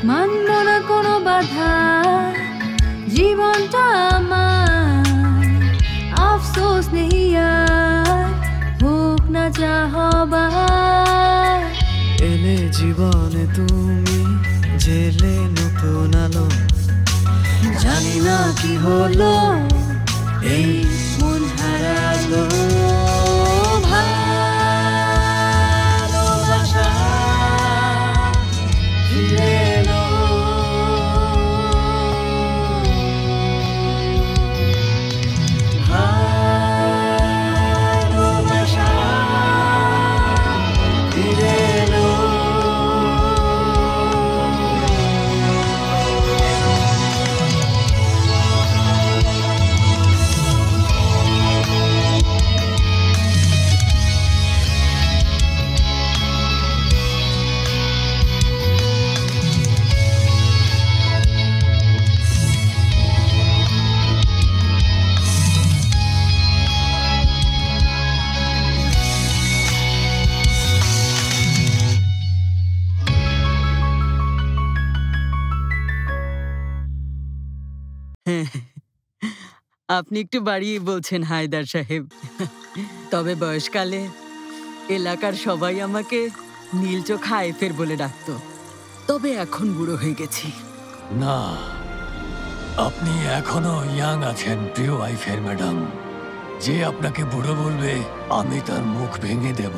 মানব না কোনো বাধা, জীবনটা আমার আফসোস নেই আর, হোক না যা হবার। এলে জীবনে তুমি, জেলে নতুন আলো, জানি না কি হলো এই মন হারালো ভালোবাসা ফিরে এলো। ভালোবাসা ফিরে এলো। আপনি একটু বাড়িয়ে বলছেন হায়দার সাহেব। তবে বয়সকালে এলাকার সবাই আমাকে নীল চোখা আইফের বলে ডাকতো। তবে এখন বুড়ো হয়ে গেছি। না, আপনি এখনো ইয়াং আছেন প্রিয় আইফের ম্যাডাম। যে আপনাকে বুড়ো বলবে আমি তার মুখ ভেঙে দেব।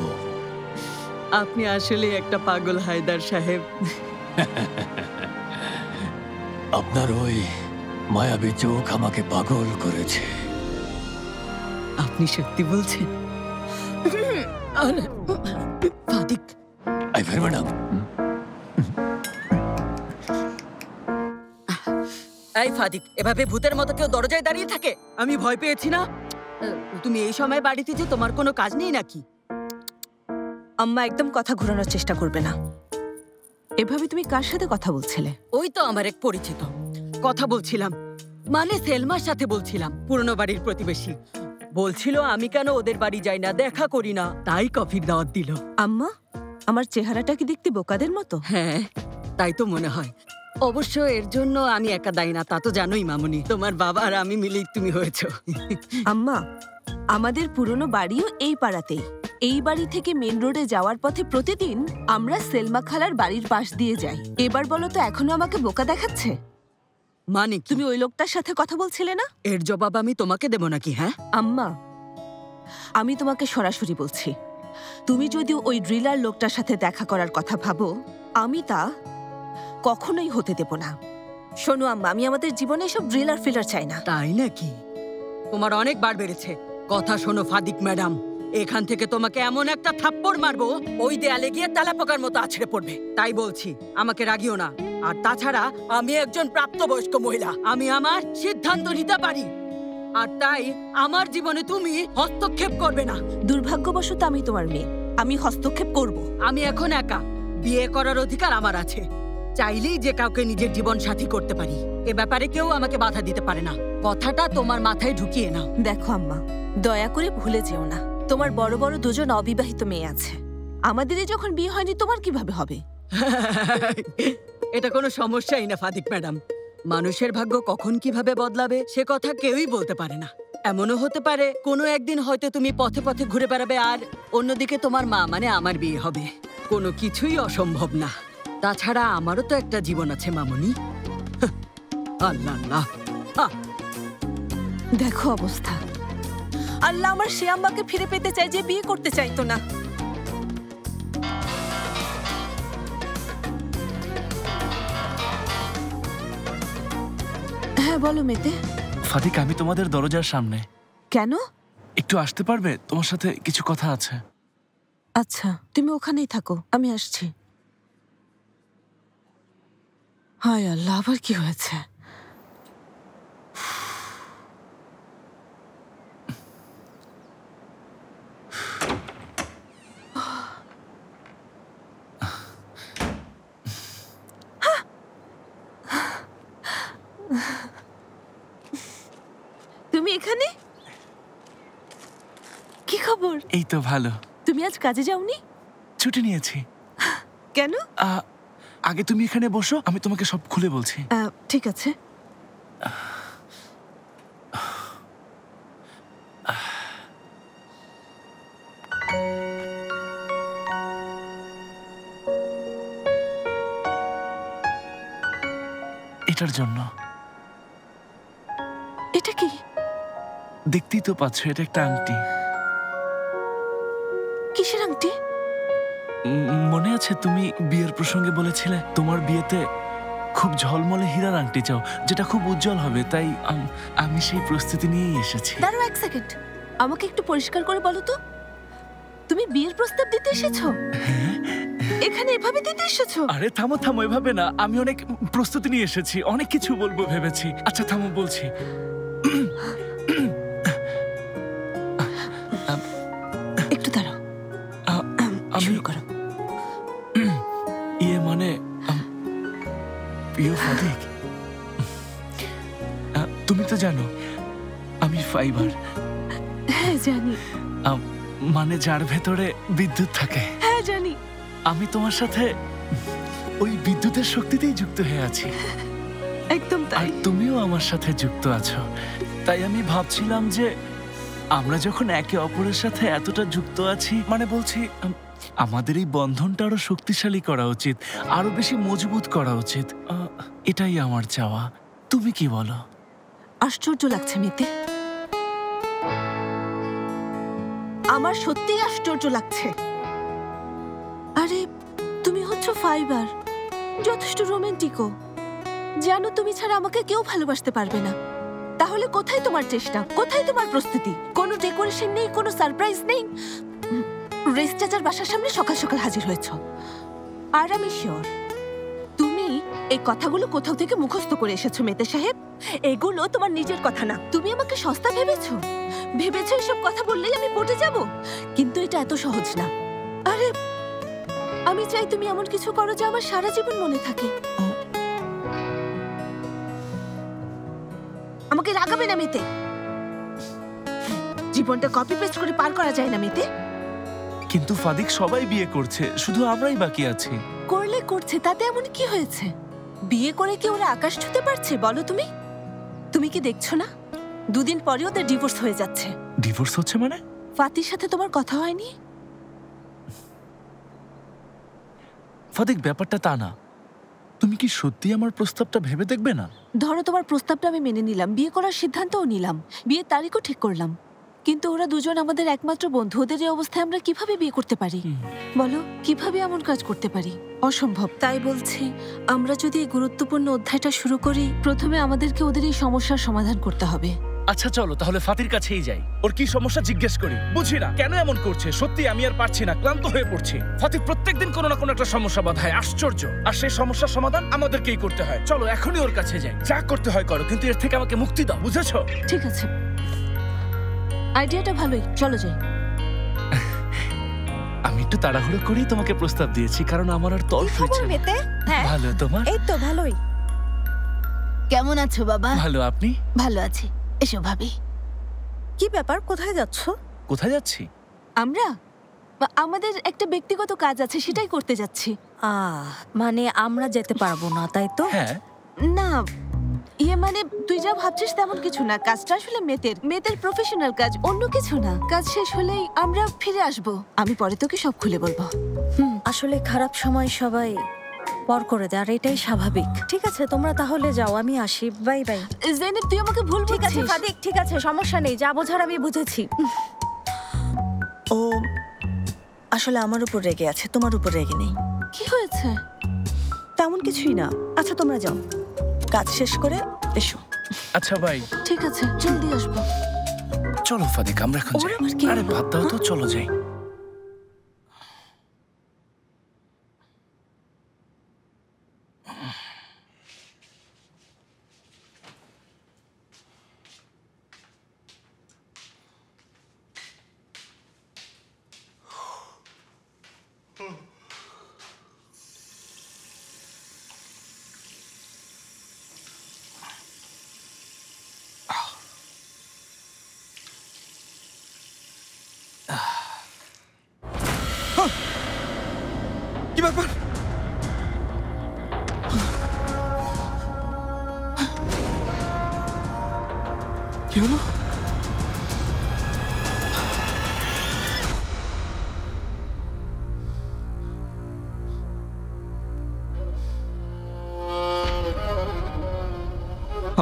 আপনি আসলে একটা পাগল হায়দার সাহেব। আপনার ওই মায়াবী চোখ আমাকে পাগল করেছে। আপনি সত্যি বলছেন? ফাদিক, আইফের ম্যাডাম, এই ফাদিক, এভাবে ভূতের মতো কেউ দরজায় দাঁড়িয়ে থাকে? আমি ভয় পেয়েছি না। তুমি এই সময় বাড়িতে যে তোমার কোনো কাজ নেই নাকি? আম্মা, একদম কথা ঘোরানোর চেষ্টা করবে না। এভাবে তুমি কার সাথে কথা বলছিলে? ওই তো আমার এক পরিচিত। কথা বলছিলাম, মানে সেলমার সাথে বলছিলাম, পুরনো বাড়ির প্রতিবেশী। বলছিল আমি কেন ওদের বাড়ি যাই না, দেখা করি না, তাই কফির দাওয়াত দিল। আম্মা, আমার চেহারাটা কি দেখতে বোকাদের মতো? হ্যাঁ, তাই তো মনে হয়। অবশ্য এর জন্য আমি একা দায়ী না, তা তো জানোই মামুনি। তোমার বাবা আর আমি মিলেই তুমি হয়েছো। আম্মা, আমাদের পুরনো বাড়িও এই পাড়াতেই। এই বাড়ি থেকে মেন রোডে যাওয়ার পথে প্রতিদিন আমরা সেলমা খালার বাড়ির পাশ দিয়ে যাই। এবার বলো তো, এখনো আমাকে বোকা দেখাচ্ছে? মানে তুমি ওই লোকটার সাথে কথা বলছিলে না? এর জবাব আমি তোমাকে দেব নাকি? হ্যাঁ আম্মা, আমি তোমাকে সরাসরি বলছি, তুমি যদি ওই ড্রিলার লোকটার সাথে দেখা করার কথা ভাবো, আমি তা কখনোই হতে দেব না। শোনো আম্মা, আমি আমাদের জীবনে এসব ড্রিলার ফিলার চাই না। তাই নাকি? তোমার অনেক বার বেড়েছে। কথা শোনো ফাদিক ম্যাডাম, এখান থেকে তোমাকে এমন একটা থাপ্পড় মারবো, ওই দেয়ালে গিয়ে তেলাপোকার মতো আছড়ে পড়বে। তাই বলছি, আমাকে রাগিও না। আর তাছাড়া আমি একজন প্রাপ্তবয়স্ক মহিলা, আমি আমার সিদ্ধান্ত নিতে পারি। আর তাই আমার জীবনে তুমি হস্তক্ষেপ করবে না। দুর্ভাগ্যবশত আমি তোমার মেয়ে, আমি হস্তক্ষেপ করব। আমি এখন একা, বিয়ে করার অধিকার আমার আছে। চাইলেই যে কাউকে নিজের জীবন সাথী করতে পারি, এ ব্যাপারে কেউ আমাকে বাধা দিতে পারে না। কথাটা তোমার মাথায় ঢুকিয়ে নাও। দেখো আম্মা, দয়া করে ভুলে যেও না, তোমার বড় বড় দুজন অবিবাহিত মেয়ে আছে। আমাদেরই যখন বিয়ে হয়নি, তোমার কিভাবে হবে? এটা কোনো সমস্যাই না ফাদিক ম্যাডাম। মানুষের ভাগ্য কখন কিভাবে বদলাবে সে কথা কেউই বলতে পারে না। এমনও হতে পারে কোনো একদিন হয়তো তুমি পথে পথে ঘুরে বেড়াবে, আর অন্যদিকে তোমার মা মানে আমার বিয়ে হবে। কোনো কিছুই অসম্ভব না। তাছাড়া আমারও তো একটা জীবন আছে মামুনি। আল্লাহ আল্লাহ। দেখো অবস্থা। আল্লাহ আমার সে আম্মাকে ফিরে পেতে চাই যে বিয়ে করতে চাইতো না। হ্যাঁ বলো মেতে। ফাদিক, আমি তোমাদের দরজার সামনে। কেন? একটু আসতে পারবে? তোমার সাথে কিছু কথা আছে। আচ্ছা, তুমি ওখানেই থাকো, আমি আসছি। হায় আল্লাহ, আবার কি হয়েছে? তুমি এখানে? কি খবর? এই তো ভালো। তুমি আজ কাজে যাওনি? ছুটি নিয়েছি। কেন? আগে তুমি এখানে বসো, আমি তোমাকে সব খুলে বলছি। ঠিক আছে। এটার জন্য। এটা কি? দেখতেই তো পাচ্ছ, এটা একটা আংটি। কিসের আংটি? মনে আছে তুমি বিয়ের প্রসঙ্গে বলেছিলে তোমার বিয়েতে খুব ঝলমলে হীরার আংটি চাও, যেটা খুব উজ্জ্বল হবে। তাই আমি সেই প্রস্তুতি নিয়েই এসেছি। দাঁড়াও এক সেকেন্ড, আমাকে একটু পরিষ্কার করে বলো তো, তুমি বিয়ের প্রস্তাব দিতে এসেছো? এখানে এভাবে দিতে এসেছো? আরে থামো থামো, এভাবে না। আমি অনেক প্রস্তুতি নিয়ে এসেছি, অনেক কিছু বলবো ভেবেছি। আচ্ছা থামো, বলছি। একটু দাঁড়াও, শুরু করো। মানে প্রিয় ফাদিক, তুমি তো জানো আমি ফাইবার। হ্যাঁ জানি। মানে যার ভেতরে বিদ্যুৎ থাকে। হ্যাঁ জানি। আমি তোমার সাথে ওই বিদ্যুতের শক্তিতেই যুক্ত হয়ে আছি। একদম তাই। আর তুমিও আমার সাথে যুক্ত আছো। তাই আমি ভাবছিলাম যে আমরা যখন একে অপরের সাথে এতটা যুক্ত আছি, মানে বলছি আমাদের এই বন্ধনটা আরো শক্তিশালী করা উচিত, আরো বেশি মজবুত করা উচিত। এটাই আমার চাওয়া। তুমি কি বলো? আশ্চর্য লাগছে মিতে, আমার সত্যিই আশ্চর্য লাগছে। আরে তুমি হচ্ছ ফাইবার, যথেষ্ট রোমান্টিকও। জানো তুমি ছাড়া আমাকে কেউ ভালোবাসতে পারবে না। তাহলে কোথায় তোমার চেষ্টা, কোথায় তোমার প্রস্তুতি? কোনো ডেকোরেশন নেই, কোনো সারপ্রাইজ নেই। রেস চাচার বাসার সামনে সকাল সকাল হাজির হয়েছ। আর আমি শিওর তুমি এই কথাগুলো কোথাও থেকে মুখস্থ করে এসেছো মেতে সাহেব। এগুলো তোমার নিজের কথা না। তুমি আমাকে সস্তা ভেবেছো, ভেবেছো এসব কথা বললেই আমি পটে যাব। কিন্তু এটা এত সহজ না। আরে আমি চাই তুমি এমন কিছু করো যা আমার সারা জীবন মনে থাকে। আমাকে রাগাবে না মেতে। জীবনটা কপি পেস্ট করে পার করা যায় না মেতে। কিন্তু ফাদিক, সবাই বিয়ে করছে, শুধু আমরাই বাকি আছি। করলে করছে, তাতে এমন কি হয়েছে? বিয়ে করে কি ওরা আকাশ ছুঁতে পারছে বলো তুমি? তুমি কি দেখছো না দুদিন পরে ওদের ডিভোর্স হয়ে যাচ্ছে? ডিভোর্স হচ্ছে মানে? ফাতির সাথে তোমার কথা হয়নি? ফাদিক, ব্যাপারটা তা না। তুমি কি সত্যি আমার প্রস্তাবটা ভেবে দেখবে না? ধরো তোমার প্রস্তাবটা আমি মেনে নিলাম, বিয়ে করার সিদ্ধান্তও নিলাম, বিয়ের তারিখও ঠিক করলাম। কিন্তু ওরা দুজন আমাদের একমাত্র বন্ধু। ওদের এই অবস্থায় আমরা কিভাবে বিয়ে করতে পারি বলো? কিভাবে এমন কাজ করতে পারি? অসম্ভব। তাই বলছি, আমরা যদি এই গুরুত্বপূর্ণ অধ্যায়টা শুরু করি, প্রথমে আমাদেরকে ওদের এই সমস্যার সমাধান করতে হবে। আচ্ছা চলো তাহলে ফাতির কাছেই যাই, ওর কি সমস্যা জিজ্ঞেস করি। বুঝি না কেন এমন করছে। সত্যি আমি আর পারছি না, ক্লান্ত হয়ে পড়ছি। ফাতির প্রত্যেকদিন কোনো না কোনো একটা সমস্যা বাধায়, আশ্চর্য। আর সেই সমস্যার সমাধান আমাদেরকেই করতে হয়। চলো এখনই ওর কাছে যাই, যা করতে হয় করো, কিন্তু এর থেকে আমাকে মুক্তি দাও, বুঝেছো? ঠিক আছে, আইডিয়াটা ভালোই, চলো যাই। আমি একটু তাড়াহুড়ো করেই তোমাকে প্রস্তাব দিয়েছি, কারণ আমার আর তল সইছে না। হ্যাঁ ভালো, তোমার? এই তো ভালোই। কেমন আছো বাবা? ভালো, আপনি? ভালো আছি। এসো ভাবি। কি ব্যাপার, কোথায় যাচ্ছ? কোথায় যাচ্ছি? আমরা আমাদের একটা ব্যক্তিগত কাজ আছে, সেটাই করতে যাচ্ছি। মানে আমরা যেতে পারবো না, তাই তো? হ্যাঁ। না মানে তুই যা ভাবছিস তেমন কিছু না। কাজটা আসলে মেয়েদের প্রফেশনাল কাজ, অন্য কিছু না। কাজ শেষ হলেই আমরা ফিরে আসব। আমি পরে তোকে সব খুলে বলবো। আসলে খারাপ সময় সবাই পর করে দেয়, আর এটাই স্বাভাবিক। ঠিক আছে, তোমরা তাহলে যাও, আমি আসি। Bye bye. জেনেব, তুই আমাকে ভুল ঠিক আছে বুঝছিস। ফাদিক, ঠিক আছে, সমস্যা নেই, যা বোঝার আমি বুঝেছি। ও আসলে আমার উপর রেগে আছে, তোমার উপর রেগে নেই। কি হয়েছে? তেমন কিছুই না। আচ্ছা তোমরা যাও, কাজ শেষ করে এসো। আচ্ছা বাই। ঠিক আছে, জলদি আসবো। চলো ফাদিক, আমরা এখন যাই। আবার কি? আরে বাদ দাও তো, চলো যাই। কি ব্যাপার? কি হলো?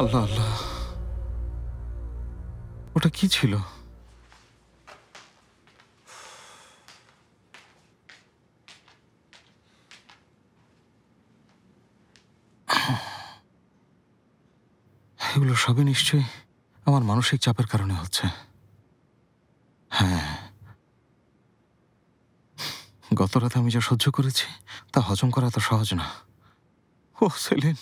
আল্লাহ আল্লাহ, ওটা কি ছিল? এগুলো সবই নিশ্চয়ই আমার মানসিক চাপের কারণে হচ্ছে। হ্যাঁ, গত রাতে আমি যা সহ্য করেছি তা হজম করা এত সহজ না। ও সেলিন,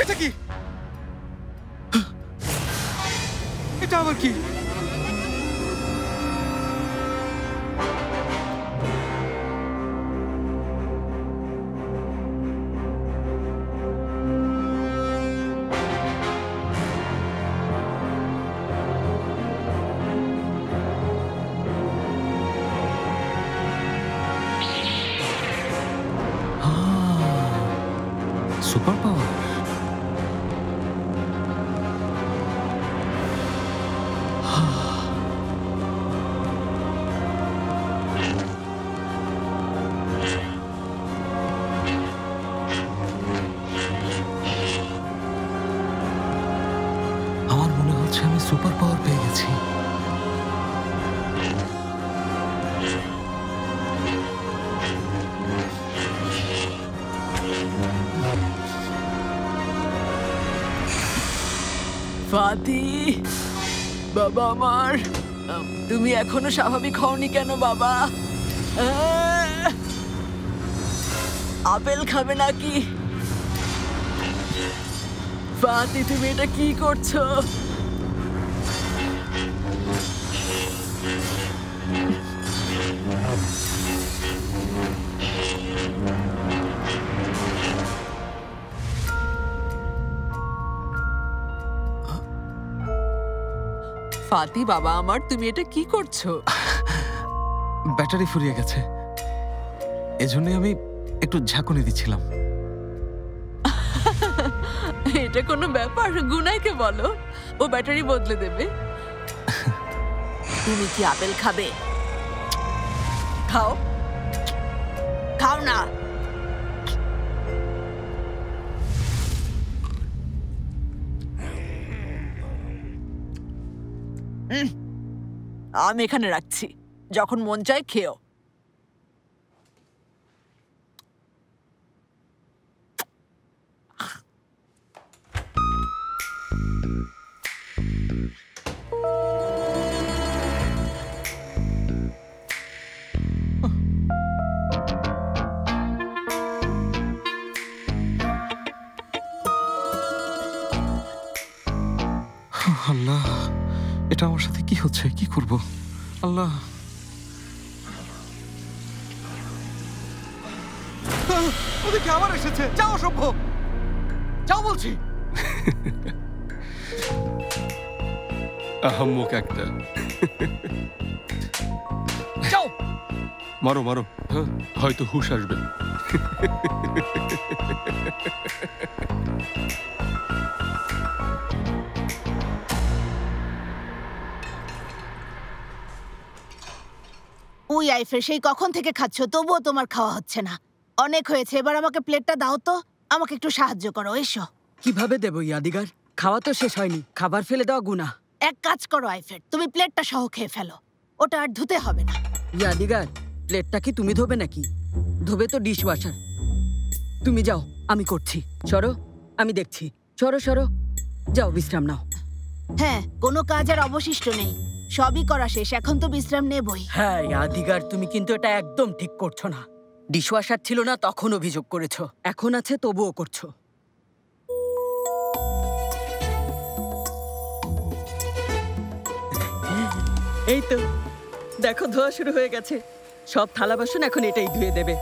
এটা কি? এটা আবার কি? Super power. আমার মনে হচ্ছে আমি সুপার পাওয়ার পেয়ে গেছি। ফাতি, বাবা আমার, তুমি এখনো স্বাভাবিক হওনি কেন বাবা? আপেল খাবে নাকি? ফাতি, তুমি এটা কি করছো? ফাতি বাবা আমার, তুমি এটা কি করছো? ব্যাটারি ফুরিয়ে গেছে, এজন্যই আমি একটু ঝাঁকুনি দিচ্ছিলাম। এটা কোনো ব্যাপার? গুনাইকে বলো, ও ব্যাটারি বদলে দেবে। তুমি কি আপেল খাবে? খাও, খাও না। আমি এখানে রাখছি, যখন মন চায় খেও। আল্লাহ, এটা আমার সাথে কি হচ্ছে? কি করব? আল্লাহ, ওদিকে আবার এসেছে। যাও সভ্য, যাও বলছি। আহাম্মক একটা। যাও, মারো মারো, হয়তো হুশ আসবে। ওই আইফের সেই কখন থেকে খাচ্ছ, তবুও তোমার খাওয়া হচ্ছে না। অনেক হয়েছে, এবার আমাকে প্লেটটা দাও তো। আমাকে একটু সাহায্য করো, এসো। কিভাবে দেবো ইয়াদিগার? খাওয়া তো শেষ হয়নি, খাবার ফেলে দেওয়া গুনাহ। এক কাজ করো আইফের, তুমি প্লেটটা সহ খেয়ে ফেলো, ওটা আর ধুতে হবে না। ইয়াদিগার, প্লেটটা কি তুমি ধোবে নাকি? ধোবে তো ডিশ ওয়াশার। তুমি যাও, আমি করছি। সরো, আমি দেখছি। সরো সরো, যাও বিশ্রাম নাও। হ্যাঁ, কোনো কাজ আর অবশিষ্ট নেই, সবই করা শেষ, এখন তো বিশ্রাম নেবই। হ্যাঁ ইয়াদিগার, তুমি কিন্তু এটা একদম ঠিক করছো না। ডিশওয়াশার ছিল না তখন অভিযোগ করেছো, এখন আছে তবুও করছো। এই তো দেখো, ধোয়া শুরু হয়ে গেছে। সব থালা বাসন এখন এটাই ধুয়ে দেবে।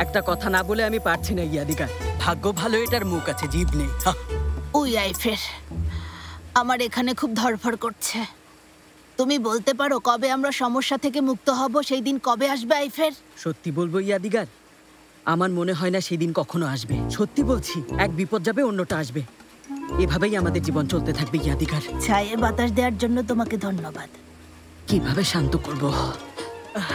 একটা কথা না বলে আমি পারছি না ইয়াদিগার। ভাগ্য ভালো এটার মুখ আছে, জিভ নেই। ওই আইফের, আমার এখানে খুব ধরফর করছে। তুমি বলতে পারো কবে আমরা সমস্যা থেকে মুক্ত হব? সেই দিন কবে আসবে আইফের? সত্যি বলবো ইয়াদিগার, আমার মনে হয় না সেদিন কখনো আসবে। সত্যি বলছি, এক বিপদ যাবে অন্যটা আসবে, এভাবেই আমাদের জীবন চলতে থাকবে ইয়াদিগার। ছায়ে বাতাস দেওয়ার জন্য তোমাকে ধন্যবাদ। কিভাবে শান্ত করব?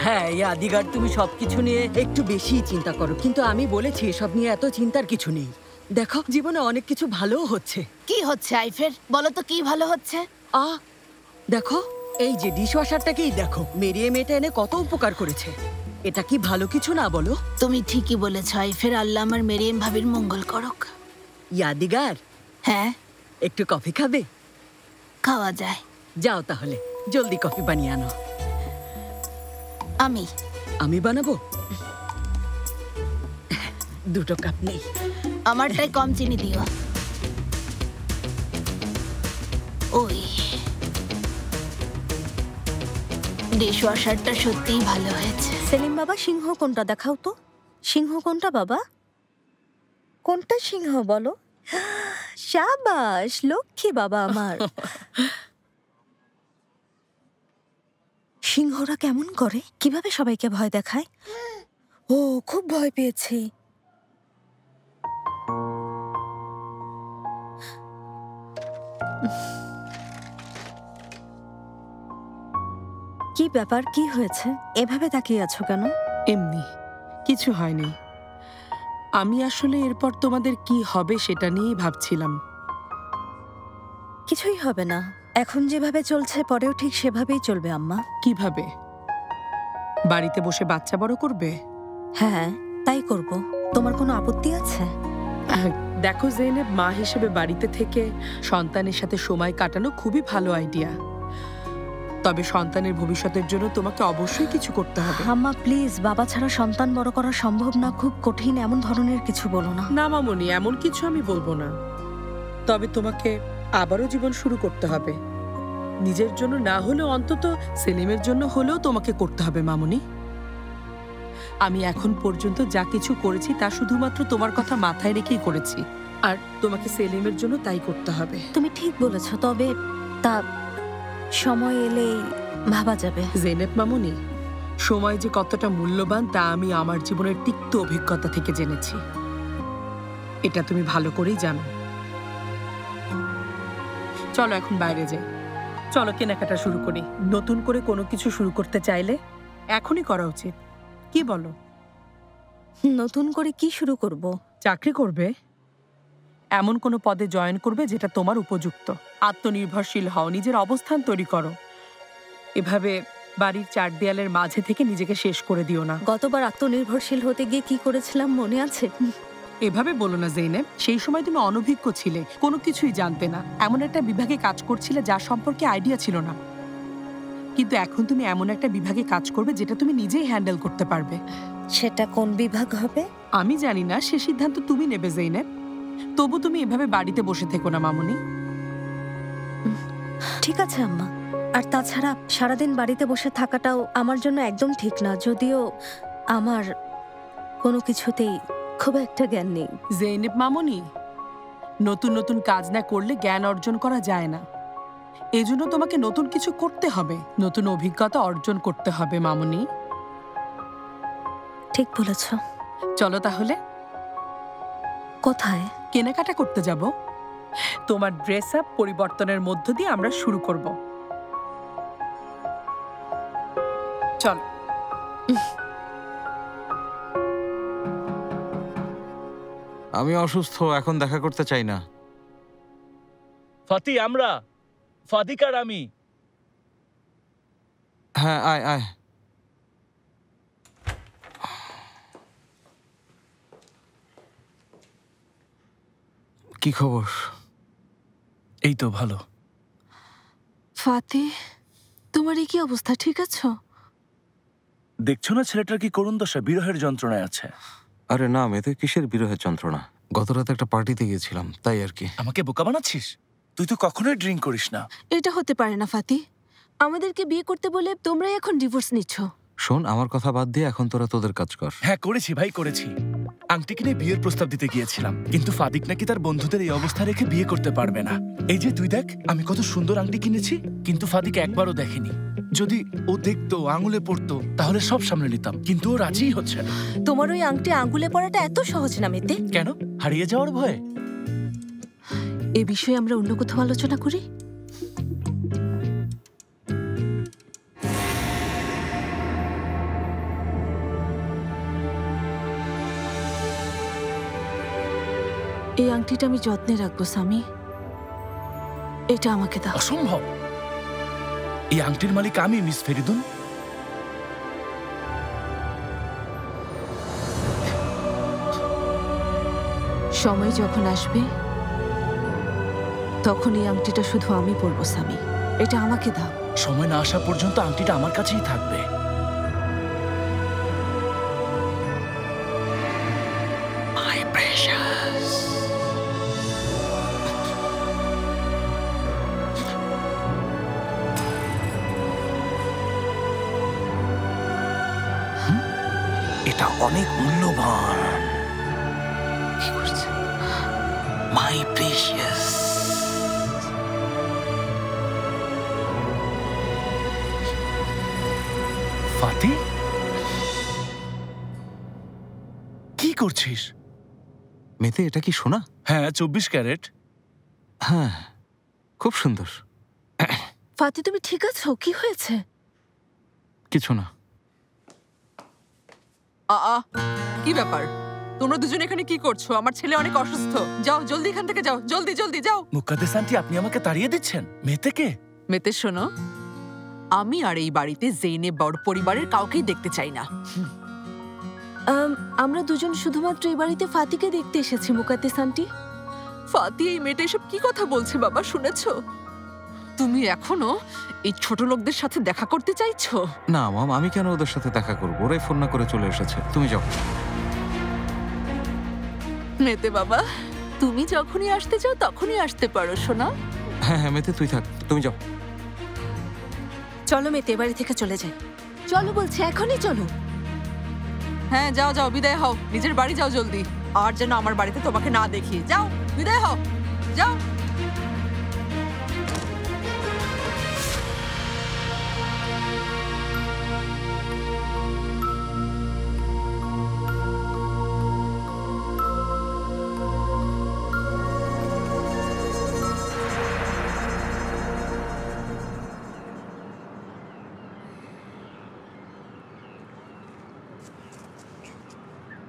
হ্যাঁ ইয়াদিগার, তুমি সবকিছু নিয়ে একটু বেশি চিন্তা করো, কিন্তু আমি বলেছি এসব নিয়ে এত চিন্তার কিছু নেই। দেখো জীবনে অনেক কিছু ভালোও হচ্ছে। কি হচ্ছে আইফের? বলো তো কি ভালো হচ্ছে? দেখো এই যে ডিশওয়াশারটাকেই দেখো, মেরিয়ে মেয়েটা এনে কত উপকার করেছে। এটা কি ভালো কিছু না বলো? তুমি ঠিকই বলেছ আইফের। আল্লাহ আমার মেরিয়েম ভাবির মঙ্গল করুক। ইয়াদিগার, হ্যাঁ একটু কফি খাবে? খাওয়া যায়। যাও তাহলে জলদি কফি বানিয়ে আনো। আমি বানাবো। দুটো কাপ নেই। আমারটাই কম চিনি দিও। ওই ডিশওয়াশারটা সত্যিই ভালো হয়েছে। সেলিম বাবা, সিংহ কোনটা দেখাও তো। সিংহ কোনটা বাবা? কোনটা সিংহ বলো? শাবাশ, লক্ষ্মী বাবা আমার। সিংহরা কেমন করে? কিভাবে সবাইকে ভয় দেখায়? ও খুব ভয় পেয়েছি। কি ব্যাপার, কি হয়েছে? এভাবে তাকিয়ে আছো কেন? এমনি কিছু হয়নি। আমি আসলে এরপর তোমাদের কি হবে সেটা নিয়েই ভাবছিলাম। কিছুই হবে না, এখন যেভাবে চলছে পরেও ঠিক সেভাবেই চলবে আম্মা। কিভাবে? বাড়িতে বসে বাচ্চা বড় করবে? হ্যাঁ তাই করব। তোমার কোনো আপত্তি আছে? দেখো জেনেব, মা হিসেবে বাড়িতে থেকে সন্তানের সাথে সময় কাটানো খুবই ভালো আইডিয়া। তবে সন্তানের ভবিষ্যতের জন্য তোমাকে অবশ্যই কিছু করতে হবে। আম্মা প্লিজ, বাবা ছাড়া সন্তান বড় করা সম্ভব না, খুব কঠিন, এমন ধরনের কিছু বলো না। না মামনি, এমন কিছু আমি বলবো না। তবে তোমাকে আবারও জীবন শুরু করতে হবে। নিজের জন্য না হলেও অন্তত সেলিমের জন্য হলেও তোমাকে করতে হবে মামনি। আমি এখন পর্যন্ত যা কিছু করেছি তা শুধুমাত্র তোমার কথা মাথায় রেখেই করেছি, আর তোমাকে সেলিমের জন্য তাই করতে হবে। তুমি ঠিক বলেছ, তবে তা সময় এলেই ভাবা যাবে। জেনেব মামনি, সময় যে কতটা মূল্যবান তা আমি আমার জীবনের তিক্ত অভিজ্ঞতা থেকে জেনেছি। এটা তুমি ভালো করেই জানো। চলো এখন বাইরে যাই। চলো কেনাকাটা শুরু করি। নতুন করে কোনো কিছু শুরু করতে চাইলে এখনই করা উচিত। কি বলো? নতুন করে কি শুরু করব? চাকরি করবে, এমন কোনো পদে জয়েন করবে যেটা তোমার উপযুক্ত। আত্মনির্ভরশীল হও, নিজের অবস্থান তৈরি করো। এভাবে বাড়ির চার দেয়ালের মাঝে থেকে নিজেকে শেষ করে দিও না। গতবার আত্মনির্ভরশীল হতে গিয়ে কি করেছিলাম মনে আছে? এভাবে বলো না জেনেব, সেই সময় তুমি অনভিজ্ঞ ছিলে, কোনো কিছুই জানতে না, এমন একটা বিভাগে কাজ করছিলে যার সম্পর্কে আইডিয়া ছিল না। কিন্তু এখন তুমি এমন একটা বিভাগে কাজ করবে যেটা তুমি নিজেই হ্যান্ডেল করতে পারবে। সেটা কোন বিভাগ হবে? আমি জানি না, সে সিদ্ধান্ত তুমি নেবে জেনেব। তবু তুমি এভাবে বাড়িতে বসে থেকো না মামনি। ঠিক আছে আম্মা। আর তাছাড়া সারাদিন বাড়িতে বসে থাকাটাও আমার জন্য একদম ঠিক না, যদিও আমার কোনো কিছুতেই খুব একটা জ্ঞান নেই। জেনেব মামনি, নতুন নতুন কাজ না করলে জ্ঞান অর্জন করা যায় না। এজন্য তোমাকে নতুন কিছু করতে হবে, নতুন অভিজ্ঞতা অর্জন করতে হবে মামনি। ঠিক বলেছ। চলো তাহলে। কোথায়? কেনাকাটা করতে যাব। তোমার ড্রেস আপ পরিবর্তনের মধ্য দিয়ে আমরা শুরু করব। চল। আমি অসুস্থ, এখন দেখা করতে চাই না। ফাতি, আমরা ফাদিক আর আমি। হ্যাঁ আয় আয়। কি খবর? এই তো ভালো। ফাতি, তোমার এই কি অবস্থা, ঠিক আছো? দেখছো না ছেলেটার কি করুণ দশা, বিরহের যন্ত্রণায় আছে। আরে না, মেয়েতে কিসের বিরহের যন্ত্রণা? গত রাতে একটা পার্টিতে গিয়েছিলাম, তাই আর কি। আমাকে বোকা বানাচ্ছিস? তুই তো কখনোই ড্রিঙ্ক করিস না। এটা হতে পারে না ফাতি। আমাদেরকে বিয়ে করতে বলে তোমরাই এখন ডিভোর্স নিচ্ছ। শোন, আমার কথা বাদ দিয়ে এখন তোরা তোদের কাজ কর। হ্যাঁ করেছি ভাই, করেছি। আংটি কিনে বিয়ের প্রস্তাব দিতে গিয়েছিলাম, কিন্তু ফাদিক নাকি তার বন্ধুদের এই অবস্থা রেখে বিয়ে করতে পারবে না। এই যে তুই দেখ, আমি কত সুন্দর আংটি কিনেছি, কিন্তু ফাদিক একবারও দেখেনি। যদি ও দেখতো, আঙুলে পড়তো, তাহলে সব সামনে নিতাম, কিন্তু ও রাজিই হচ্ছে না। তোমার ওই আংটি আঙ্গুলে পড়াটা এত সহজ না মেতে। কেন? হারিয়ে যাওয়ার ভয়ে? এ বিষয়ে আমরা অন্য কোথাও আলোচনা করি। এই আংটিটা আমি যত্নে রাখবো স্বামী, এটা আমাকে দাও। অসম্ভব। এই আংটির মালিক আমি, মিস ফেরিদুন। সময় যখন আসবে তখন এই আংটিটা শুধু আমি পরবো স্বামী, এটা আমাকে দাও। সময় না আসা পর্যন্ত আংটিটা আমার কাছেই থাকবে। My precious. এটা অনেক মূল্যবান। কি করছে? My precious. ফাতি, কি করছিস? মেতে, এটা কি সোনা? হ্যাঁ, 24 ক্যারেট। হ্যাঁ, খুব সুন্দর। ফাতি, তুমি ঠিক আছো? কি হয়েছে? কিছু না। কি ব্যাপার? তোমরা দুজন এখানে কি করছো? আমার ছেলে অনেক অসুস্থ। যাও জলদি এখান থেকে যাও, জলদি জলদি যাও। মুকাদ্দেস আন্টি, আপনি আমাকে তাড়িয়ে দিচ্ছেন? মেতেকে? মেতে শোনো, আমি আর এই বাড়িতে জেইনেব বা ওর পরিবারের কাউকেই দেখতে চাই না। আমরা দুজন শুধুমাত্র এই বাড়িতে ফাতিকে দেখতে এসেছি মুকাদ্দেস আন্টি। ফাতি, এই মেয়েটা এসব কি কথা বলছে বাবা, শুনেছো? তুমি এখনো এই ছোট লোকদের সাথে দেখা করতে চাইছো? না মাম, আমি কেন ওদের সাথে দেখা করবো? ওরাই ফোন না করে চলে এসেছে। তুমি যাও। মেতে বাবা, তুমি যখনই আসতে চাও তখনই আসতে পারো সোনা। হ্যাঁ হ্যাঁ মেতে, তুই থাক, তুমি যাও। চলো মেতে, বাড়ি থেকে চলে যাই। চলো বলছি, এখনই চলো। হ্যাঁ যাও যাও, বিদায় হও, নিজের বাড়ি যাও জলদি। আর যেন আমার বাড়িতে তোমাকে না দেখি। যাও, বিদায় হও, যাও।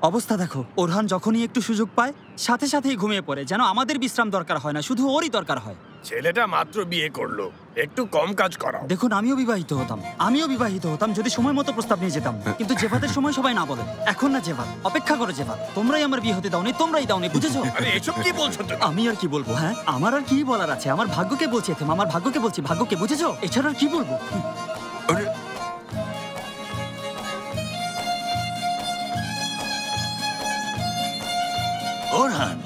অবস্থা দেখো, ওরহান যখনই একটু সুযোগ পায় সাথে সাথেই ঘুমিয়ে পড়ে, যেন আমাদের বিশ্রাম দরকার হয় না, শুধু ওরই দরকার হয়। ছেলেটা মাত্র বিয়ে করলো, একটু কম কাজ করাও। দেখুন, আমিও বিবাহিত হতাম যদি সময় মতো প্রস্তাব নিয়ে যেতাম, কিন্তু জেভাতের সময় সবাই না বলে। এখন না জেভাত, অপেক্ষা করো জেভাত। তোমরাই আমার বিয়ে হতে দাওনি, তোমরাই দাওনি, বুঝেছো? আরে এসব কি বলছো তুমি? আমি আর কি বলবো? হ্যাঁ, আমার আর কি বলার আছে? আমার ভাগ্যকে বলছি এথেম, আমার ভাগ্যকে বলছি, ভাগ্যকে, বুঝেছো? এছাড়া আর কি বলবো? ওরহান,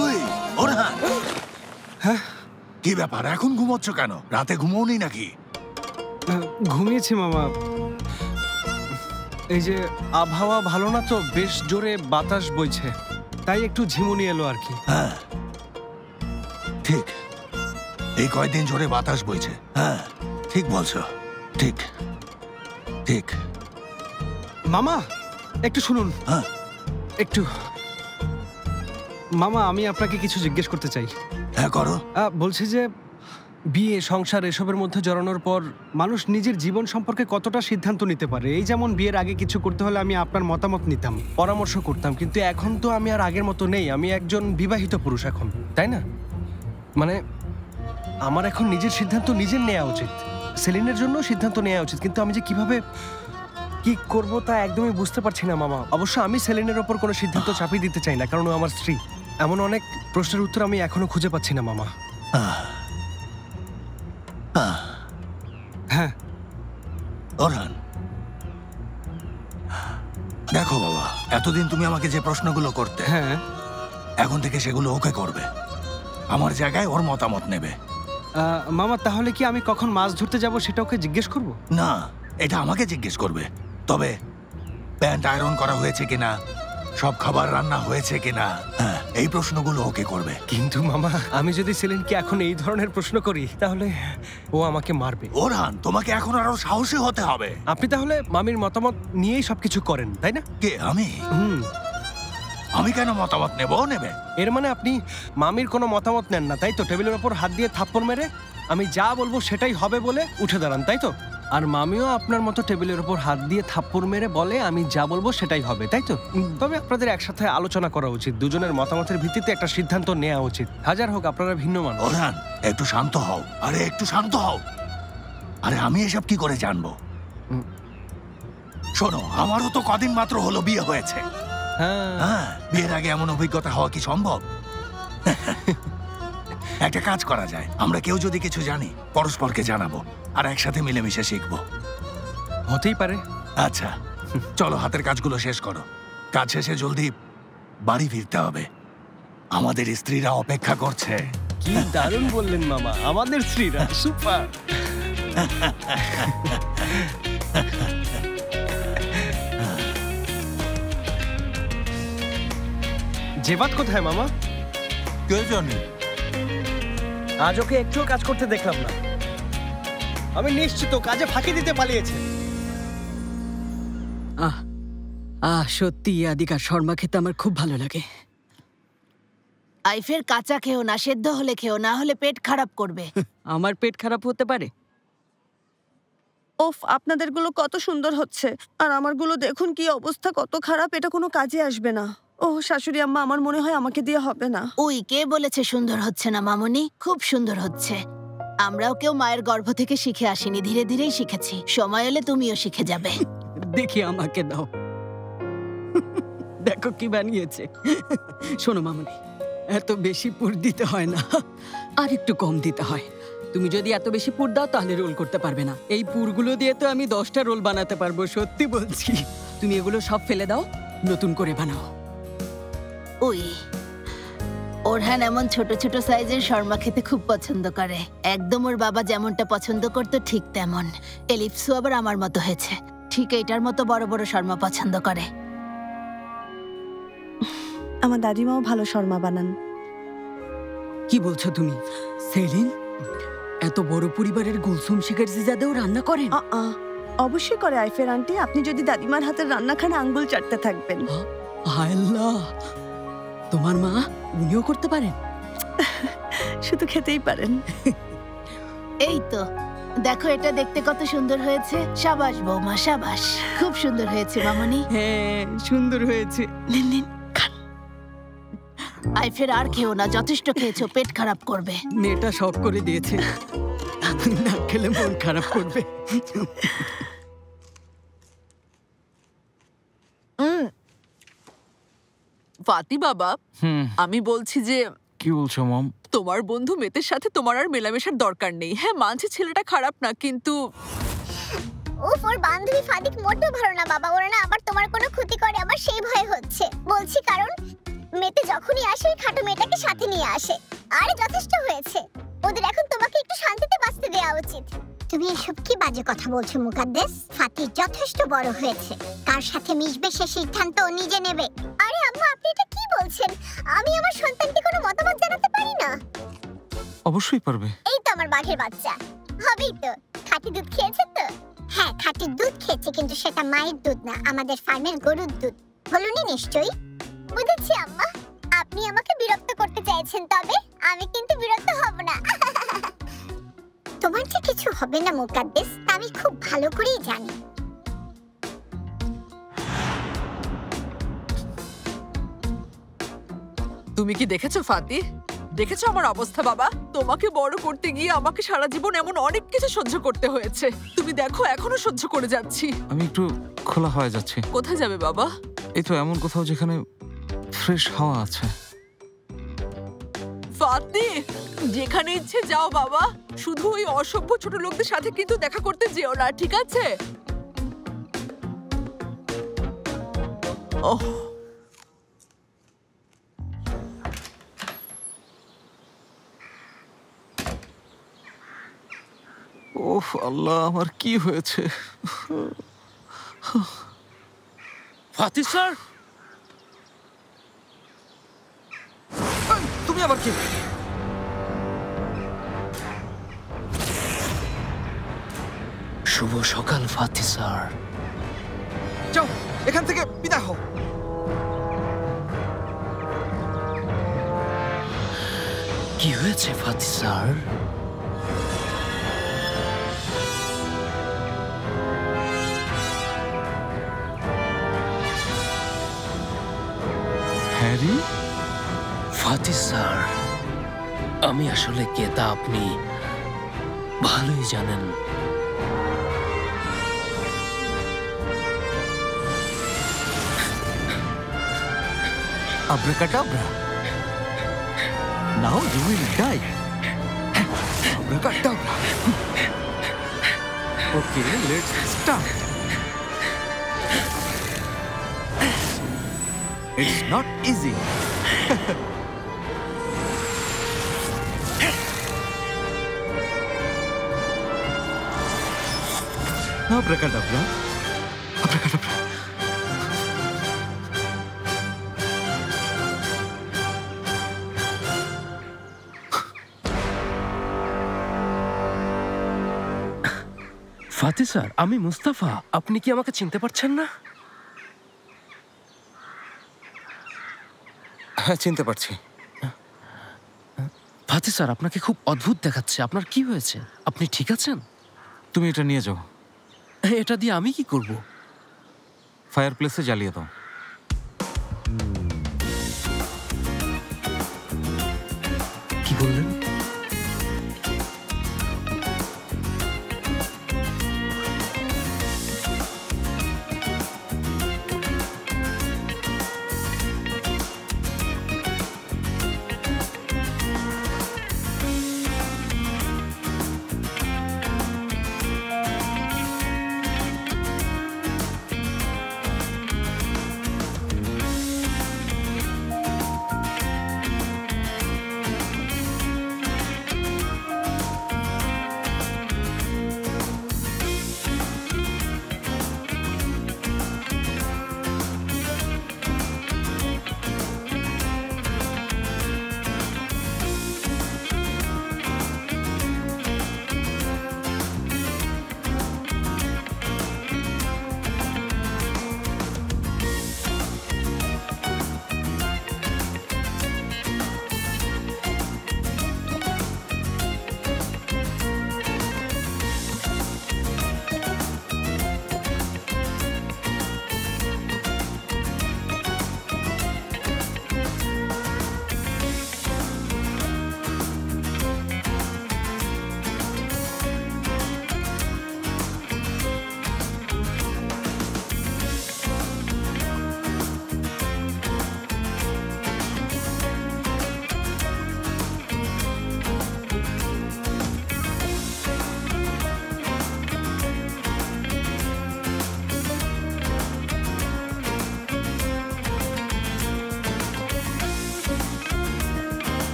ওই ওরহান, হ্যাঁ কি ব্যাপার? এখন ঘুমোচ্ছ কেন? রাতে ঘুমোওনি নাকি? ঘুমিয়েছি মামা। এই যে আবহাওয়া ভালো না তো, বেশ জোরে বাতাস বইছে, তাই একটু ঝিমুনি এলো আর কি। হ্যাঁ ঠিক, এই কয়দিন জোরে বাতাস বইছে। হ্যাঁ ঠিক বলছো, ঠিক ঠিক। মামা একটু শুনুন। হ্যাঁ একটু। মামা, আমি আপনাকে কিছু জিজ্ঞেস করতে চাই। হ্যাঁ করো। বলছি যে বিয়ে, সংসার এসবের মধ্যে জড়ানোর পর মানুষ নিজের জীবন সম্পর্কে কতটা সিদ্ধান্ত নিতে পারে? এই যেমন বিয়ের আগে কিছু করতে হলে আমি আপনার মতামত নিতাম, পরামর্শ করতাম, কিন্তু এখন তো আমি আর আগের মতো নেই। আমি একজন বিবাহিত পুরুষ এখন, তাই না? মানে আমার এখন নিজের সিদ্ধান্ত নিজের নেওয়া উচিত, সেলিনের জন্য সিদ্ধান্ত নেওয়া উচিত, কিন্তু আমি যে কিভাবে কি করব তা একদমই বুঝতে পারছি না মামা। অবশ্য আমি সেলিনের ওপর কোনো সিদ্ধান্ত চাপিয়ে দিতে চাই না, কারণ ও আমার স্ত্রী। এমন অনেক প্রশ্নের উত্তর আমি এখনো খুঁজে পাচ্ছি না মামা। হ্যাঁ ওরহান, দেখো বাবা, এতদিন তুমি আমাকে যে প্রশ্নগুলো করতে, হ্যাঁ এখন থেকে সেগুলো ওকে করবে। আমার জায়গায় ওর মতামত নেবে। মামা, তাহলে কি আমি কখন মাছ ধরতে যাব সেটা ওকে জিজ্ঞেস করব? না, এটা আমাকে জিজ্ঞেস করবে। তবে প্যান্ট আয়রন করা হয়েছে কিনা, সব খাবার রান্না হয়েছে কিনা, হ্যাঁ, এই প্রশ্নগুলো ওকে করবে। কিন্তু মামা, আমি যদি সেলিনকে এখন এই ধরনের প্রশ্ন করি তাহলে ও আমাকে মারবে। ওরহান, তোমাকে এখন আরো সাহসী হতে হবে। আপনি তাহলে মামির মতামত নিয়েই সবকিছু করেন, তাই না? কে, আমি? আমি কেন মতামত নেব? নেবে? এর মানে আপনি মামির কোনো মতামত নেন না, তাই তো? টেবিলের ওপর হাত দিয়ে থাপ্পড় মেরে আমি যা বলবো সেটাই হবে বলে উঠে দাঁড়ান, তাই তো? আর মামিও আপনার মতো টেবিলের ওপর হাত দিয়ে থাপ্পড় মেরে বলে আমি যা বলবো সেটাই হবে, তাই তো? তবে আপনাদের একসাথে আলোচনা করা উচিত, দুজনের মতামতের ভিত্তিতে একটা সিদ্ধান্ত নেওয়া উচিত। হাজার হোক আপনারা ভিন্ন মানুষ। ওরহান, একটু শান্ত হও। আরে একটু শান্ত হও। আরে আমি এসব কি করে জানবো? শোনো, আমারও তো কদিন মাত্র হলো বিয়ে হয়েছে। হ্যাঁ, বিয়ের আগে এমন অভিজ্ঞতা হওয়া কি সম্ভব? একটা কাজ করা যায়, আমরা কেউ যদি কিছু জানি পরস্পরকে জানাবো আর একসাথে মিলেমিশে শিখবো। হতেই পারে। আচ্ছা চলো, হাতের কাজগুলো শেষ করো। কাজ শেষে জলদি বাড়ি ফিরতে হবে, আমাদের স্ত্রীরা অপেক্ষা করছে। কি দারুণ বললেন মামা, আমাদের স্ত্রীরা। সুপার। জেবাত কোথায় মামা? কে জানে, আজ ওকে একটুও কাজ করতে দেখলাম না। আমি নিশ্চিত কাজে ফাঁকি দিতে পালিয়েছে। সত্যি আদিকার শর্মা খেতে আমার খুব ভালো লাগে। আইফের কাঁচা খেও না, সেদ্ধ হলে খেও, না হলে পেট খারাপ করবে। আমার পেট খারাপ হতে পারে? ওফ, আপনাদেরগুলো কত সুন্দর হচ্ছে আর আমারগুলো দেখুন কি অবস্থা, কত খারাপ। এটা কোনো কাজে আসবে না। ও শাশুড়ি আম্মা, আমার মনে হয় আমাকে দিয়ে হবে না। ওই কে বলেছে সুন্দর হচ্ছে না মামনি? খুব সুন্দর হচ্ছে। আমরাও কেউ মায়ের গর্ভ থেকে শিখে আসিনি, ধীরে ধীরেই শিখেছি। সময় এলে তুমিও শিখে যাবে। দেখি আমাকে দাও, দেখো কি বানিয়েছে। শোনো মামনি, এত বেশি পুর দিতে হয় না, আর একটু কম দিতে হয়। তুমি যদি এত বেশি পুর দাও তাহলে রোল করতে পারবে না। এই পুরগুলো দিয়ে তো আমি 10টা রোল বানাতে পারবো, সত্যি বলছি। তুমি এগুলো সব ফেলে দাও, নতুন করে বানাও। ওই ওরহান এমন ছোট ছোট সাইজের শর্মা খেতে খুব পছন্দ করে, একদম ওর বাবা যেমনটা পছন্দ করতো ঠিক তেমন। এলিপসু আবার আমার মতো হয়েছে, ঠিক এইটার মতো বড় বড় শর্মা পছন্দ করে। আমার দাদিমাও ভালো শর্মা বানান। কি বলছো তুমি? সেলিন এত বড় পরিবারের গুলসুম শেখের জিজাদেও রান্না করেন? অবশ্যই করে আইফের আন্টি। আপনি যদি দাদিমার হাতের রান্না খান আঙ্গুল চাটতে থাকবেন। আল্লাহ, তোমার মা উনিও করতে পারেন? শুধু খেতেই পারেন। এই তো দেখো, এটা দেখতে কত সুন্দর হয়েছে। সাবাস বৌমা, সাবাস, খুব সুন্দর হয়েছে মামনি। হ্যাঁ, সুন্দর হয়েছে। নিন নিন খান। আইফের আর খেও না, যথেষ্ট খেয়েছো, পেট খারাপ করবে। মেয়েটা শখ করে দিয়েছে, না খেলে মন খারাপ করবে। ফাতি বাবা, আমি বলছি যে কি বলছো মম? তোমার বন্ধু মেতের সাথে তোমার আর মেলামেশার দরকার নেই। হ্যাঁ মানছি ছেলেটা খারাপ না, কিন্তু উফ, ওর বান্ধবী ফাদিক মোটেও ভালো না বাবা। ওরা না আবার তোমার কোনো ক্ষতি করে, আমার সেই ভয় হচ্ছে। বলছি কারণ মেতে যখনই আসে ওই খাটো মেয়েটাকে সাথে নিয়ে আসে। আরে যথেষ্ট হয়েছে, ওদের এখন তোমাকে একটু শান্তিতে বাঁচতে দেওয়া উচিত। তুমি এসব কি বাজে কথা বলছো মুকাদ্দেস? ফাতি যথেষ্ট বড় হয়েছে, কার সাথে মিশবে সে সিদ্ধান্ত ও নিজে নেবে। আরে আম্মা, আপনি এটা কি বলছেন? আমি আমার সন্তানকে কোনো মতামত জানাতে পারি না? অবশ্যই পারবে। এই তো আমার বাঘের বাচ্চা, হবেই তো। খাঁটি দুধ খেয়েছে তো? হ্যাঁ, খাঁটি দুধ খেয়েছে, কিন্তু সেটা মায়ের দুধ না, আমাদের ফার্মের গরুর দুধ। বলুনি নিশ্চয়ই? বুঝেছি আম্মা, আপনি আমাকে বিরক্ত করতে চাইছেন, তবে আমি কিন্তু বিরক্ত হব না। তোমার যে কিছু হবে না মুকাদ্দেস, আমি খুব ভালো করেই জানি। তুমি কি দেখেছো ফাতি? দেখেছো আমার অবস্থা বাবা? তোমাকে বড় করতে গিয়ে আমাকে সারা জীবন এমন অনেক কিছু সহ্য করতে হয়েছে। তুমি দেখো এখনো সহ্য করে যাচ্ছি। আমি একটু খোলা হয়ে যাচ্ছি। কোথায় যাবে বাবা? এই তো এমন কোথাও যেখানে ফ্রেশ হাওয়া আছে। ফাতি, যেখানে ইচ্ছে যাও বাবা, শুধু ওই অসভ্য ছোট লোকদের সাথে কিন্তু দেখা করতে যেও না, ঠিক আছে? ওহ, ওহ আল্লাহ, আমার কি হয়েছে? ফাতি স্যার, তুমি আবার কি? শুভ সকাল ফাতি স্যার। যাও এখান থেকে বিদায় হও। কি হয়েছে Fati sir? Harry? Fati sir, আমি আসলে কে তা আপনি ভালোই জানেন। Abracadabra. Now you will die. Abracadabra. Okay, let's start. It's not easy. Abracadabra. Abracadabra. Fati sir, আমি মুস্তাফা। আপনি কি আমাকে চিনতে পারছেন না? হ্যাঁ, চিনতে পারছি। ফাতি স্যার, আপনাকে খুব অদ্ভুত দেখাচ্ছে। আপনার কি হয়েছে? আপনি ঠিক আছেন? তুমি এটা নিয়ে যাও। এটা দিয়ে আমি কি করব? ফায়ার প্লেসে জ্বালিয়ে দাও। কি বললেন?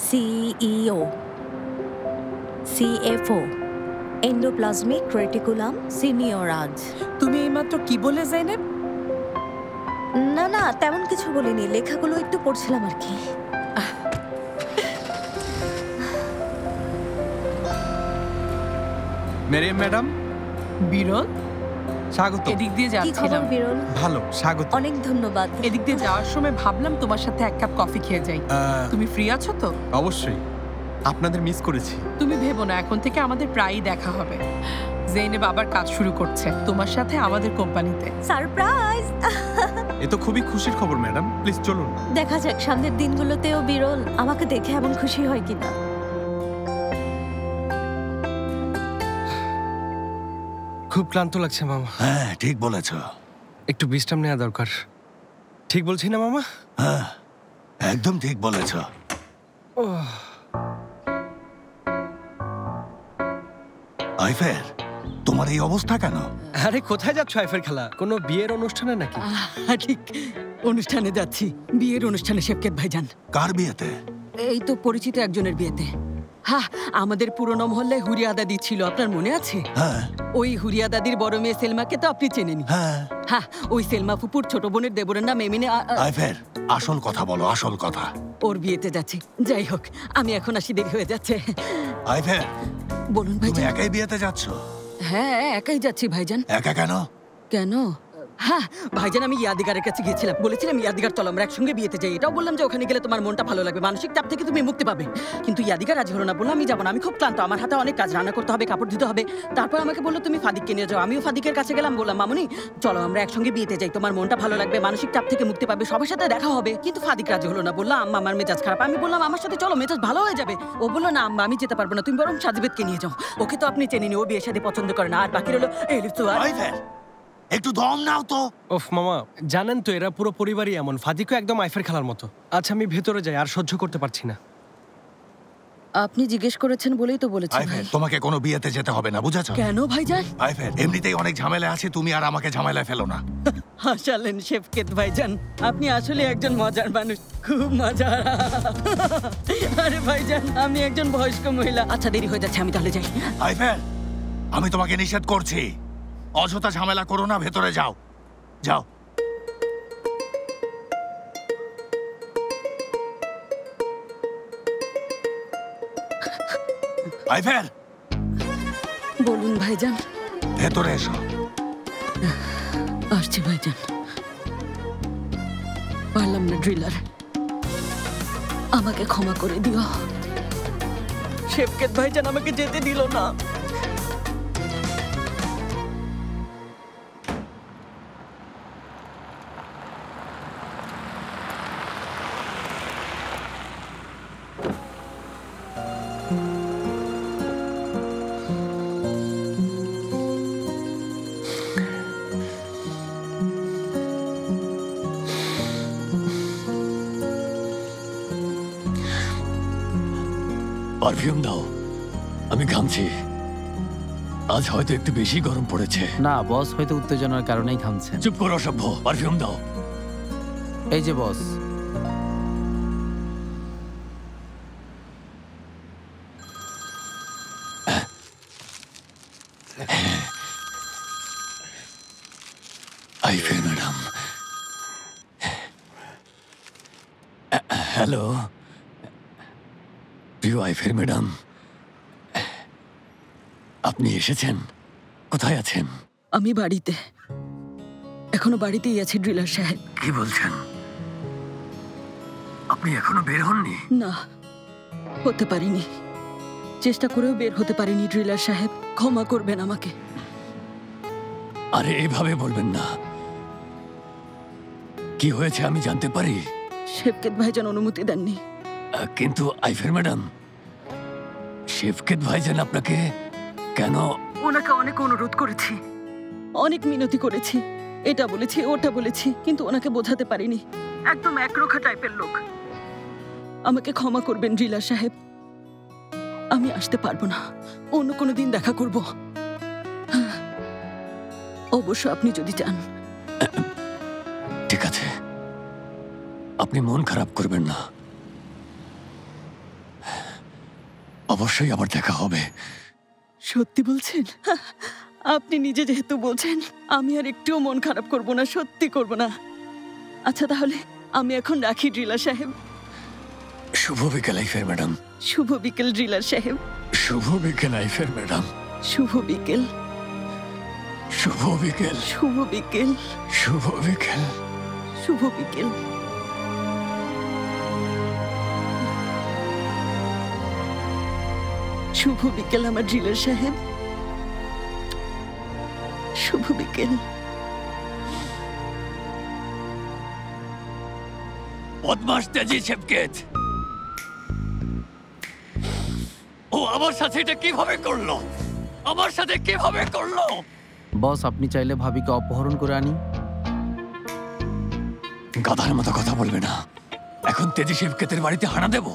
CEO, CFO, এন্ডোপ্লাজমিক রেটিকুলাম সিনিয়রাজ। তুমি এইমাত্র কি বলে জাইনেব? না না, তেমন কিছু বলিনি, লেখাগুলো একটু পড়ছিলাম আর কি। মেরিয়াম ম্যাডাম, বিরল, স্বাগত। এদিক দিয়ে কি খবর যাচ্ছিলাম। বিরল? ভালো, স্বাগত। অনেক ধন্যবাদ। এদিক দিয়ে যাওয়ার সময় ভাবলাম তোমার সাথে এক কাপ কফি খেয়ে যাই। তুমি ফ্রি আছো তো? অবশ্যই, আপনাদের মিস করেছি। তুমি ভেবো না, এখন থেকে আমাদের প্রায়ই দেখা হবে। জেইনেব আবার কাজ শুরু করছে তোমার সাথে আমাদের কোম্পানিতে। সারপ্রাইজ! এ তো খুবই খুশির খবর ম্যাডাম, প্লিজ চলুন। দেখা যাক সামনের দিনগুলোতেও বিরল আমাকে দেখে এমন খুশি হয় কিনা। খুব ক্লান্ত লাগছে মামা। হ্যাঁ, ঠিক বলেছ। একটু বিশ্রাম নেওয়া দরকার। ঠিক বলছি না মামা? হ্যাঁ, একদম ঠিক বলেছ। আইফের, তোমার এই অবস্থা কেন? আরে কোথায় যাচ্ছ আইফের খেলা? কোনো বিয়ের অনুষ্ঠানে নাকি? ঠিক অনুষ্ঠানে যাচ্ছি, বিয়ের অনুষ্ঠানে শেফকেত ভাইজান। কার বিয়েতে? এই তো পরিচিত একজনের বিয়েতে। হ্যাঁ, আমাদের পুরনো মহল্লায় হুরিয়া দাদি ছিল, আপনার মনে আছে? হ্যাঁ। ওই হুরিয়া দাদির বড় মেয়ে সেলমাকে তো আপনি চেনেন। হ্যাঁ। হ্যাঁ, ওই সেলমা ফুপুর ছোট বোনের দেবরের নাম এমিনে। আইফের, আসল কথা বলো, আসল কথা। ওর বিয়েতে যাচ্ছি। যাই হোক, আমি এখন আসি, দেরি হয়ে যাচ্ছে। আইফের, বলুন তুমি ভাইজান। একাই বিয়েতে যাচ্ছ? হ্যাঁ, একাই যাচ্ছি ভাইজান। একা কেন? কেন? হ্যাঁ ভাইজান, আমি ইয়াদিগারের কাছে গিয়েছিলাম, বলেছিলাম ইয়াদিগার চলো আমরা একসঙ্গে বিয়েতে যাই। এটাও বললাম যে ওখানে গেলে তোমার মনটা ভালো লাগবে, মানসিক চাপ থেকে তুমি মুক্তি পাবে। কিন্তু ইয়াদিগার রাজি হলো না, বললাম আমি যাবো না, আমি খুব ক্লান্ত, আমার হাতে অনেক কাজ, রান্না করতে হবে, কাপড় ধুতে হবে। তারপর আমাকে বললো তুমি ফাদিককে নিয়ে যাও। আমিও ফাদিকের কাছে গেলাম, বললাম মামুনি চলো আমরা একসঙ্গে বিয়েতে যাই, তোমার মনটা ভালো লাগবে, মানসিক চাপ থেকে মুক্তি পাবে, সবার সাথে দেখা হবে। কিন্তু ফাদিক রাজি হলো না, বললাম আম্মা আমার মেজাজ খারাপ। আমি বললাম আমার সাথে চলো, মেজাজ ভালো হয়ে যাবে। ও বললো না আম্মা আমি যেতে পারবো না, তুমি বরং সাজিবেদকে নিয়ে যাও, ওকে তো আপনি চেনেনি, ও বিয়ের সাথে পছন্দ করে না। আর বাকি হলো একটু দম নাও তো। ওফ মামা, জানেন তো এরা পুরো পরিবারই এমন। ফাদিকও একদম আইফের খেলার মতো। আচ্ছা আমি ভেতরে যাই, আর সহ্য করতে পারছি না। আপনি জিজ্ঞেস করেছেন বলেই তো বলেছি। আইফের, তোমাকে কোনো বিয়েতে যেতে হবে না, বুঝেছো? কেন ভাইজান? আইফের, এমনিতেই অনেক ঝামেলা আছে, তুমি আর আমাকে ঝামেলায় ফেলো না। হাসালেন শেফকেত ভাইজান, আপনি আসলে একজন মজার মানুষ, খুব মজার। আরে ভাইজান, আমি একজন বয়স্ক মহিলা। আচ্ছা দেরি হয়ে যাচ্ছে, আমি তাহলে যাই। আইফের, আমি তোমাকে নিষেধ করছি, অযথা ঝামেলা করো না, ভেতরে যাও, যাও। আইফের, বলুন ভাইজান। ভেতরে এসো। আসছি ভাইজান। পারলাম না ড্রিলার, আমাকে ক্ষমা করে দিও। শেফকেত ভাইজান আমাকে যেতে দিল না। পারফিউম দাও, আমি ঘামছি। আজ হয়তো একটু বেশি গরম পড়েছে। না বস, হয়তো উত্তেজনার কারণেই ঘামছেন। চুপ করো অসভ্য, পারফিউম দাও। এই যে বস। আইফের ম্যাডাম। হ্যালো, প্রিয় আইফের ম্যাডাম, আপনি এসেছেন? কোথায় আছেন? আমি বাড়িতে, এখনো বাড়িতেই আছি ড্রিলার সাহেব। কি বলছেন? আপনি এখনো বের হননি? না, হতে পারিনি, চেষ্টা করেও বের হতে পারিনি ড্রিলার সাহেব, ক্ষমা করবেন আমাকে। আরে এভাবে বলবেন না। কি হয়েছে আমি জানতে পারি? শেফকেত ভাইজান অনুমতি দেননি। কিন্তু আইফের ম্যাডাম, শেফকেত ভাইজান আপনাকে কেন? ওনাকে অনেক অনুরোধ করেছি, অনেক মিনতি করেছি, এটা বলেছি ওটা বলেছি, কিন্তু ওনাকে বোঝাতে পারিনি। একদম একরোখা টাইপের লোক। আমাকে ক্ষমা করবেন ড্রিলার সাহেব, আমি আসতে পারবো না, অন্য কোনো দিন দেখা করব। অবশ্য আপনি যদি চান। ঠিক আছে, আপনি মন খারাপ করবেন না, অবশ্যই আবার দেখা হবে। সত্যি বলছেন? আপনি নিজে যেহেতু বলছেন, আমি আর একটুও মন খারাপ করব না, সত্যি করব না। আচ্ছা তাহলে আমি এখন রাখি ড্রিলার সাহেব। শুভ বিকেল আইফের ম্যাডাম। শুভ বিকেল ড্রিলার সাহেব। শুভ বিকেল আইফের ম্যাডাম। শুভ বিকেল। শুভ বিকেল। শুভ বিকেল। শুভ বিকেল। শুভ বিকেল। শুভ বিকেল আমার ড্রিলার সাহেব। শুভ বিকেল। বদমাস তেজি শেফকেত, ও আমার সাথে এটা কিভাবে করলো? আমার সাথে কিভাবে করলো? বস, আপনি চাইলে ভাবিকে অপহরণ করে আনি। গাধার মতো কথা বলবে না। এখন তেজি শেফকেতের বাড়িতে হানা দেব?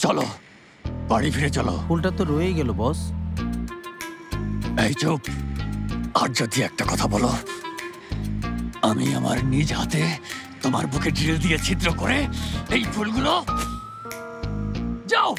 চলো বাড়ি ফিরে চলো। ফুলটা তো রয়েই গেল বস। এই চুপ। আর যদি একটা কথা বলো, আমি আমার নিজ হাতে তোমার বুকে ড্রিল দিয়ে ছিদ্র করে এই ফুলগুলো যাও।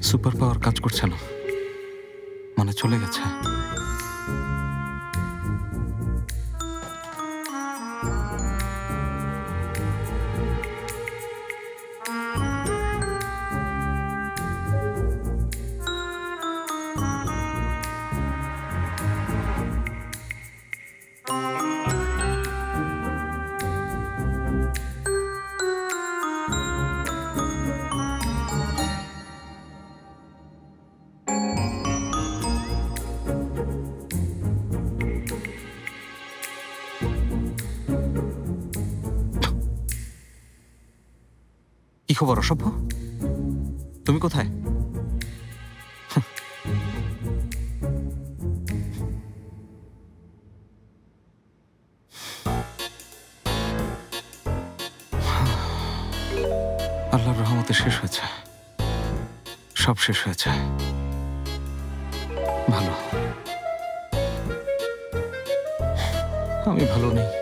সুপার পাওয়ার কাজ করছে না, মানে চলে গেছে। কি খবর অসভ্য? তুমি কোথায়? আল্লাহর রহমতে শেষ হয়েছে, সব শেষ হয়েছে। ভালো, আমি ভালো নেই।